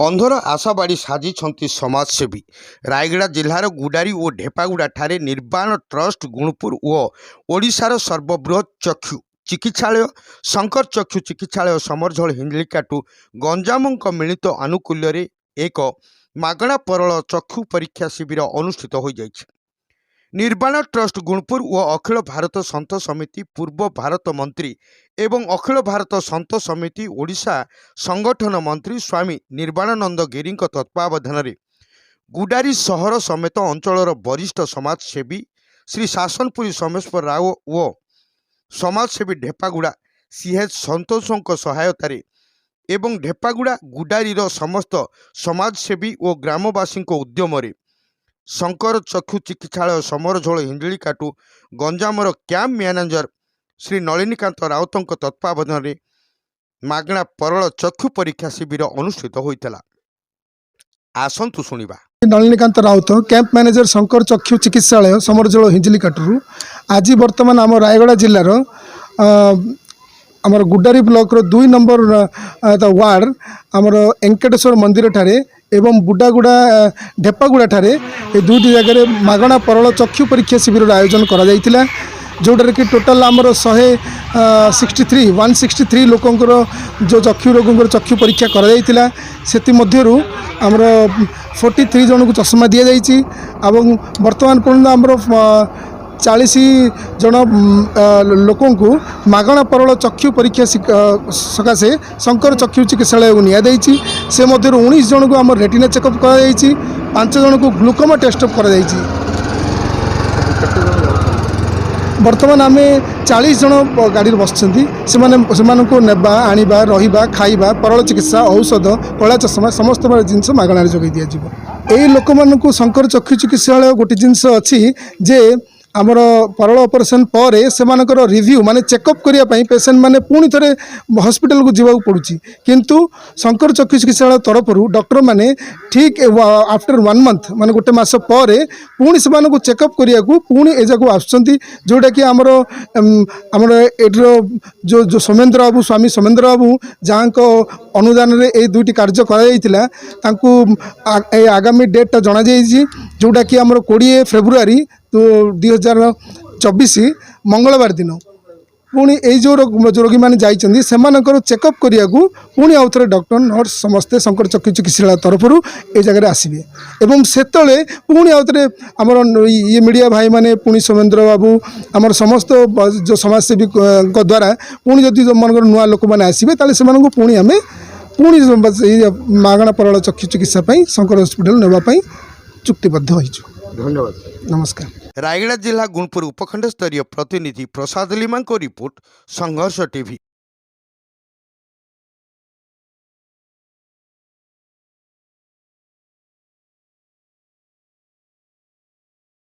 अंधर आशाबाड़ी साजिछंती समाजसेवी रायगड़ा जिलार गुडारी और ढेपागुड़ा ठारे निर्वाण ट्रस्ट गुणपुर और ओडिशार सर्वबृहत चक्षु चिकित्सालय शंकर चक्षु चिकित्सालय समरझोल हिंजलिकाटू गंजामक मिलित आनुकूल्य एक मागणा परल चक्षु परीक्षा शिविर अनुष्ठित हो जाइछे। निर्वाण ट्रस्ट गुणपुर और अखिल भारत संत समिति पूर्व भारत मंत्री एवं अखिल भारत संत समिति ओडिशा संगठन मंत्री स्वामी निर्वाणानंद गिरी तत्वावधान में गुडारी सहर समेत अंचलर वरिष्ठ समाजसेवी श्री शासनपुरी सोमेश्वर राव और समाजसेवी ढेपागुड़ा सीएच संतोषों सहायतार एवं ढेपागुड़ा गुडारीर समस्त समाजसेवी और ग्रामवासी उद्यम शंकर चक्षु चिकित्सालय समरझोल हिंजलिकाटू गंजामर कैंप मैनेजर श्री नलिनीकांत राउतों तत्वावधान में मागणा परल चक्षु परीक्षा शिविर अनुष्ठित होता। आसंतु शुणिबा। नलिनीकांत राउत कैंप मैनेजर शंकर चक्षु चिकित्सालय समरझोल हिंजलिकाटू आज बर्तमान आम रायगड़ा जिलार आमर गुडारी ब्लॉक 2 नंबर वार्ड आमर एंकटेश्वर मंदिर ठारे एवं बुडागुड़ा ढेपागुड़ा ठारे ये दुईटी जगह मागणा परल चक्षु परीक्षा शिविर आयोजन करा जायतिला जोटार कि टोटाल आमर 163 लोकंकर जो चक्षु रोगींकर चक्षु परीक्षा करा जायतिला सेति मध्यरु आमर 43 जन को चश्मा दिया जायछि एवं वर्तमान पर्यंत आमर 40 जन लोकों को मागणा परल चक्षु परीक्षा सकाशे शंकर चक्षु चिकित्सालय को नियादाइछि से मध्य 19 जन को आम रेटिना चेकअप करा 5 जन को ग्लूकोमा टेस्ट करा बर्तमान आम 40 जन गाड़ी बसुँच से नेबा आनिबा रहिबा खाइबा परल चिकित्सा औषध कला चश्मा समस्त जिनस मागणार जोगाई दिज्व। यही लोक मानक शंकर चक्षु चिकित्सालय गोटे जिनस अच्छी जे आमर परल ऑपरेशन पर से रिव्यू माने चेकअप करने पेसेंट माने पुणी थे हॉस्पिटल को जीवा पड़ुछि किंतु शंकर चक्षु चिकित्सालय तरफ डॉक्टर माने ठीक आफ्टर 1 मंथ माने गोटे मास पर पुणी से चेकअप करने को पुणी ए जगह आसुँच जोटा कि आमर आमर एटर जो सोमेन्द्र बाबू स्वामी सोमेन्द्र बाबू जहाँ अनुदान रे ए दुईटी कार्य कर आगामी डेटा जना जोटा कि आमर 20 फेब्रुआरी तो 2024 मंगलवार दिन पुणी जो रोगी मैंने जाइए से चेकअप करने को पुणी आउ थे डॉक्टर नर्स समस्ते शंकर चक्षु चिकित्सालय तरफ ए जगह आसबे एवं से पुणी आउ थे आमर ये मीडिया भाई माने पुणी सोमेन्द्र बाबू आमर समस्त जो समाजसेवी द्वारा पुणी जदि मन नुआ लोक मैंने आसबे से पुणी आम पुणी मागणा परल चक्षु चिकित्सा शंकर हॉस्पिटल नापी चुक्तिबद्ध होइछु। धन्यवाद। नमस्कार। रायगड़ा जिला गुणपुर उपखंड स्तरीय प्रतिनिधि प्रसाद लिमा को रिपोर्ट संघर्ष टीवी।